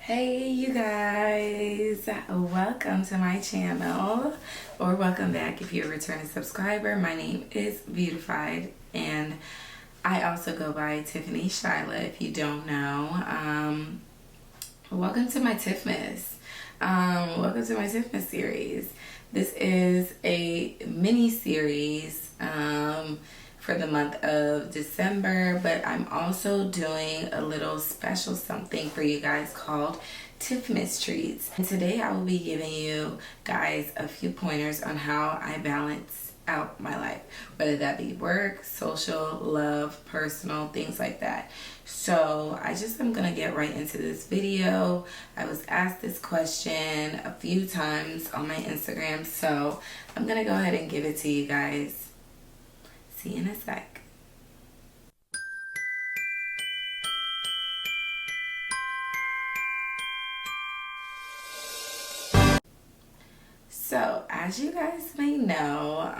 Hey you guys, welcome to my channel, or welcome back if you're a returning subscriber. My name is Beautiffied and I also go by Tiffany Shyla if you don't know. Welcome to my TIFFMAS. Welcome to my TIFFMAS series. This is a mini series for the month of December, but I'm also doing a little special something for you guys called TIFFMAS treats. And today I will be giving you guys a few pointers on how I balance out my life, whether that be work, social, love, personal, things like that. So I just am gonna get right into this video. I was asked this question a few times on my Instagram, so I'm gonna go ahead and give it to you guys. See you in a sec. So, as you guys may know,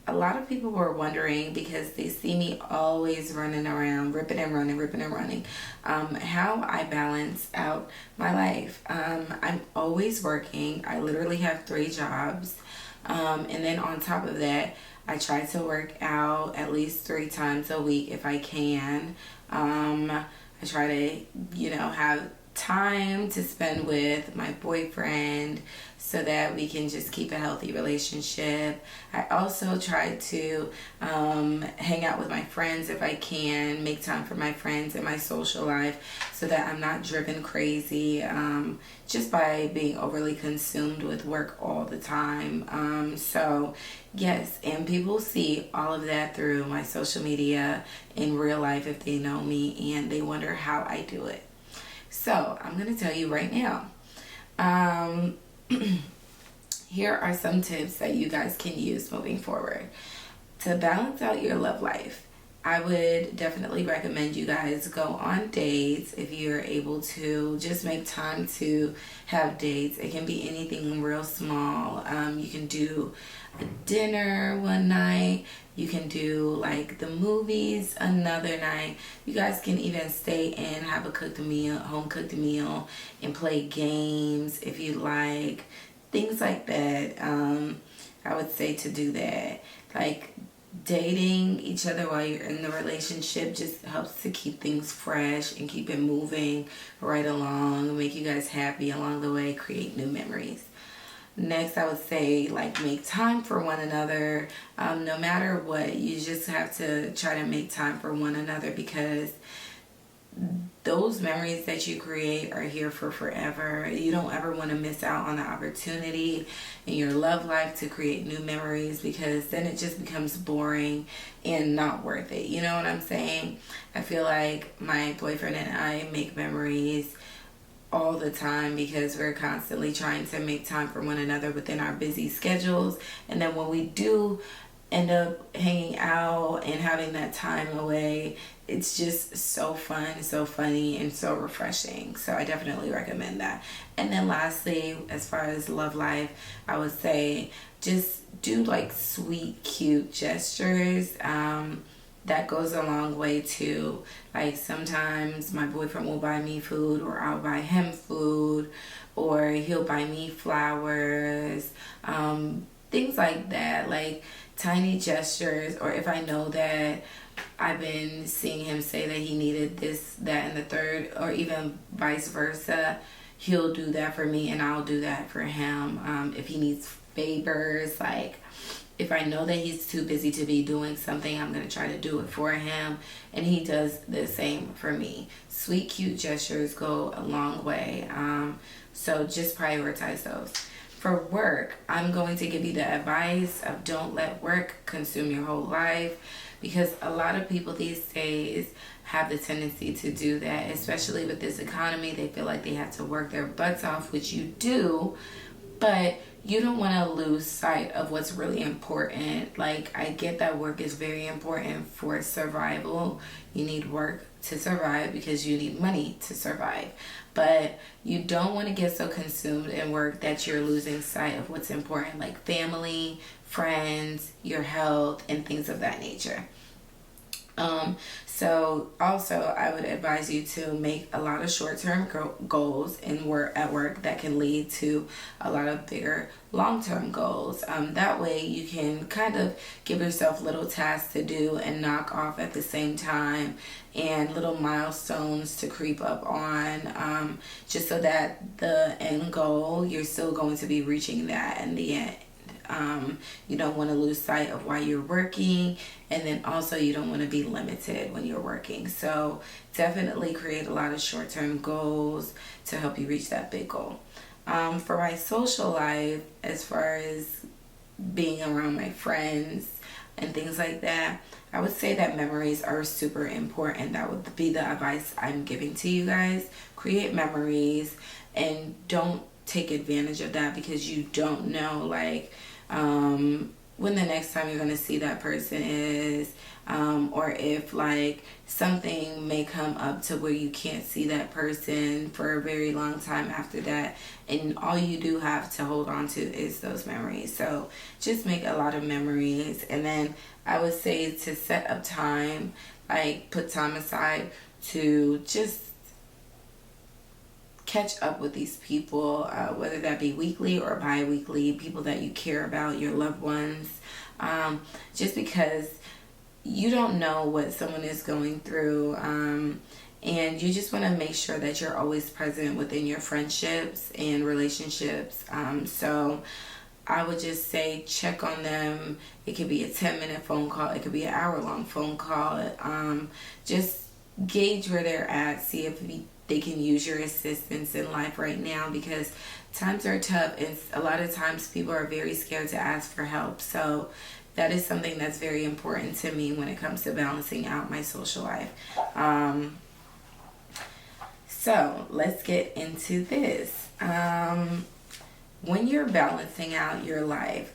a lot of people were wondering, because they see me always running around, ripping and running, how I balance out my life. I'm always working. I literally have 3 jobs. And then on top of that, I try to work out at least 3 times a week if I can. I try to, have time to spend with my boyfriend so that we can just keep a healthy relationship. I also try to hang out with my friends if I can, make time for my friends in my social life so that I'm not driven crazy just by being overly consumed with work all the time. So yes, and people see all of that through my social media in real life if they know me, and they wonder how I do it. So I'm going to tell you right now. Here are some tips that you guys can use moving forward. To balance out your love life, I would definitely recommend you guys go on dates if you're able to. Just make time to have dates. It can be anything real small. You can do a dinner one night. You can do like the movies another night. You guys can even stay in, have a cooked meal, home cooked meal, and play games if you like. Things like that. I would say to do that. Like dating each other while you're in the relationship just helps to keep things fresh and keep it moving right along, make you guys happy along the way, create new memories. Next, I would say, like, make time for one another. No matter what, you just have to try to make time for one another, because those memories that you create are here for forever. You don't ever want to miss out on the opportunity in your love life to create new memories, because then it just becomes boring and not worth it. You know what I'm saying? I feel like my boyfriend and I make memories all the time because we're constantly trying to make time for one another within our busy schedules. And then when we do end up hanging out and having that time away, it's just so fun, so funny, and so refreshing. So I definitely recommend that. And then lastly, as far as love life, I would say just do like sweet, cute gestures. That goes a long way too. Like sometimes my boyfriend will buy me food, or I'll buy him food, or he'll buy me flowers, things like that. Like tiny gestures. Or if I know that I've been seeing him say that he needed this, that, and the third, or even vice versa, he'll do that for me and I'll do that for him. If he needs favors, like if I know that he's too busy to be doing something, I'm going to try to do it for him, and he does the same for me. Sweet, cute gestures go a long way. So just prioritize those. For work, I'm going to give you the advice of don't let work consume your whole life, because a lot of people these days have the tendency to do that, especially with this economy. They feel like they have to work their butts off, which you do, but you don't want to lose sight of what's really important. Like, I get that work is very important for survival. You need work to survive because you need money to survive. But you don't want to get so consumed in work that you're losing sight of what's important, like family, friends, your health, and things of that nature. So also I would advise you to make a lot of short-term goals in work that can lead to a lot of bigger long-term goals. That way you can kind of give yourself little tasks to do and knock off at the same time, and little milestones to creep up on, just so that the end goal, you're still going to be reaching that in the end. You don't want to lose sight of why you're working, and then also you don't want to be limited when you're working. So definitely create a lot of short-term goals to help you reach that big goal. For my social life, as far as being around my friends and things like that, I would say that memories are super important. That would be the advice I'm giving to you guys. Create memories and don't take advantage of that, because you don't know, like, when the next time you're going to see that person is, or if like something may come up to where you can't see that person for a very long time after that, and all you do have to hold on to is those memories. So just make a lot of memories, and then I would say to set up time, like put time aside to just catch up with these people, whether that be weekly or bi-weekly, people that you care about, your loved ones, just because you don't know what someone is going through, and you just want to make sure that you're always present within your friendships and relationships. So I would just say check on them. It could be a 10-minute phone call, it could be an hour-long phone call. Just gauge where they're at, see if they can use your assistance in life right now, because times are tough, and a lot of times people are very scared to ask for help. So that is something that's very important to me when it comes to balancing out my social life. So let's get into this. When you're balancing out your life,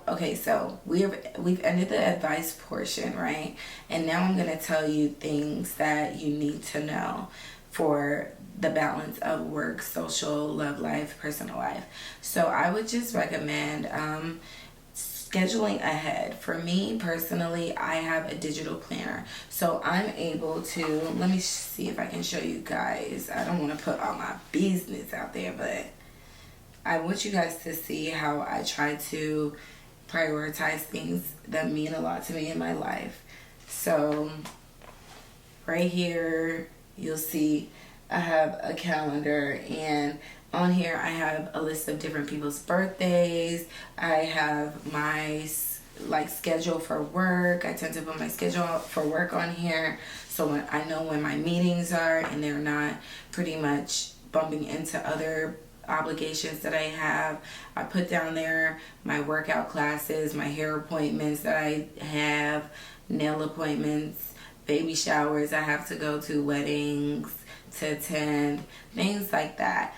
okay, so we've ended the advice portion, right? And now I'm gonna tell you things that you need to know for the balance of work, social, love life, personal life. So I would just recommend scheduling ahead. For me personally, I have a digital planner, so I'm able to, let me see if I can show you guys. I don't want to put all my business out there, but I want you guys to see how I try to prioritize things that mean a lot to me in my life. So right here, you'll see I have a calendar, and on here I have a list of different people's birthdays. I have my schedule for work. I tend to put my schedule for work on here, so when I know when my meetings are and they're not pretty much bumping into other obligations that I have. I put down there my workout classes, my hair appointments that I have, nail appointments, baby showers I have to go to, weddings to attend, things like that.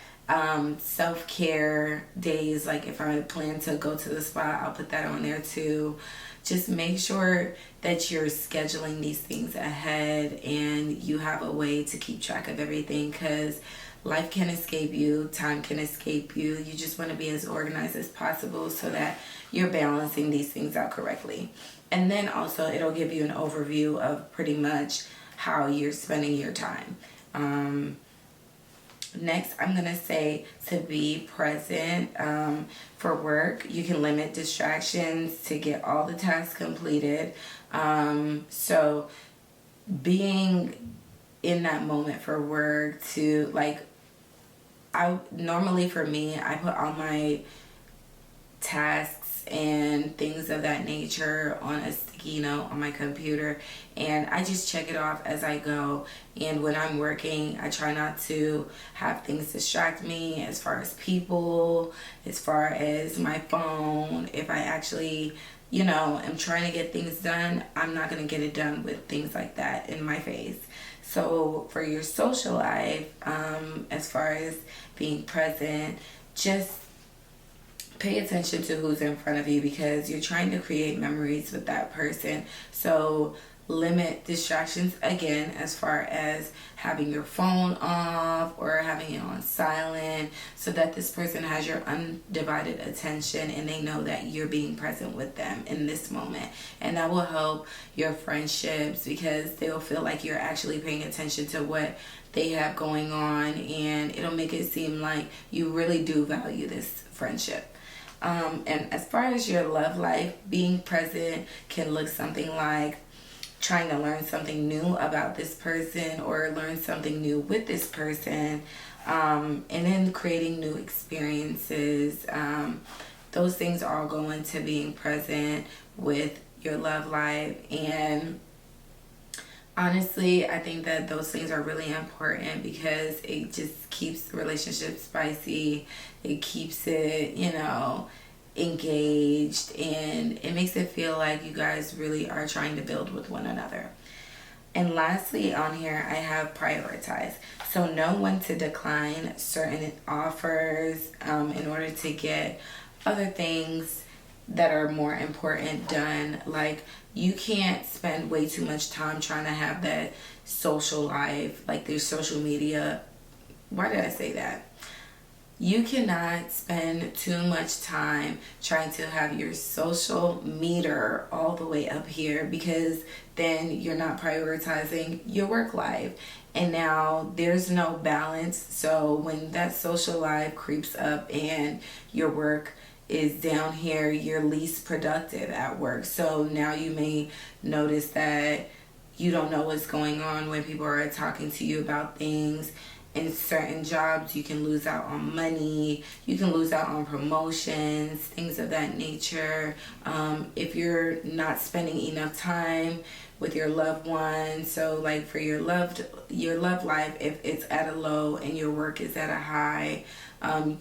Self-care days, like if I plan to go to the spa, I'll put that on there too. Just make sure that you're scheduling these things ahead and you have a way to keep track of everything, because life can escape you, time can escape you. You just want to be as organized as possible so that you're balancing these things out correctly. And then also it'll give you an overview of pretty much how you're spending your time. Next, I'm going to say to be present for work. You can limit distractions to get all the tasks completed. So being in that moment for work to, like, normally for me, I put all my tasks and things of that nature on a sticky note on my computer, and I just check it off as I go. And when I'm working, I try not to have things distract me, as far as people, as far as my phone. If I actually, am trying to get things done, I'm not going to get it done with things like that in my face. So for your social life, as far as being present, just pay attention to who's in front of you, because you're trying to create memories with that person. So limit distractions again, as far as having your phone off or having it on silent, so that this person has your undivided attention and they know that you're being present with them in this moment. And that will help your friendships, because they'll feel like you're actually paying attention to what they have going on, and it'll make it seem like you really do value this friendship. And as far as your love life, being present can look something like trying to learn something new about this person or learn something new with this person, and then creating new experiences. Those things all go into being present with your love life. And honestly, I think that those things are really important, because it just keeps the relationship spicy. It keeps it, engaged, and it makes it feel like you guys really are trying to build with one another. And lastly, on here, I have prioritize. So know when to decline certain offers in order to get other things that are more important done. Like, you can't spend way too much time trying to have that social life, like their social media. Why did I say that? You cannot spend too much time trying to have your social meter all the way up here, because then you're not prioritizing your work life. And now there's no balance. So when that social life creeps up and your work is down here, you're least productive at work. So now you may notice that you don't know what's going on when people are talking to you about things. In certain jobs, you can lose out on money, you can lose out on promotions, things of that nature. If you're not spending enough time with your loved one, so like for your love life, if it's at a low and your work is at a high,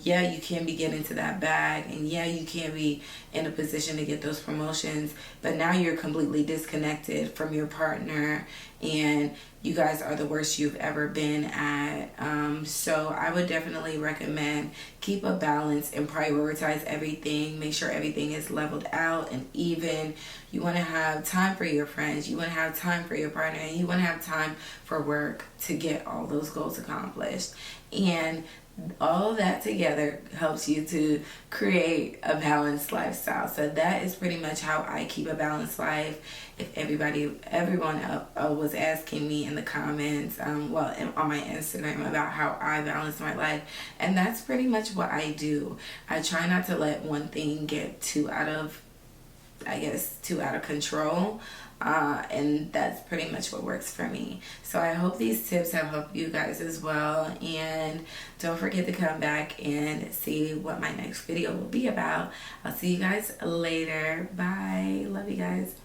yeah, you can be getting to that bag, and yeah, you can be in a position to get those promotions, but now you're completely disconnected from your partner, and you guys are the worst you've ever been at. So I would definitely recommend keep a balance and prioritize everything. Make sure everything is leveled out and even. You want to have time for your friends, you want to have time for your partner, and you want to have time for work to get all those goals accomplished. And all of that together helps you to create a balanced lifestyle. So that is pretty much how I keep a balanced life. If everyone was asking me in the comments, on my Instagram, about how I balance my life, and that's pretty much what I do. I try not to let one thing get too out of control. And that's pretty much what works for me. So I hope these tips have helped you guys as well. And don't forget to come back and see what my next video will be about. I'll see you guys later. Bye. Love you guys.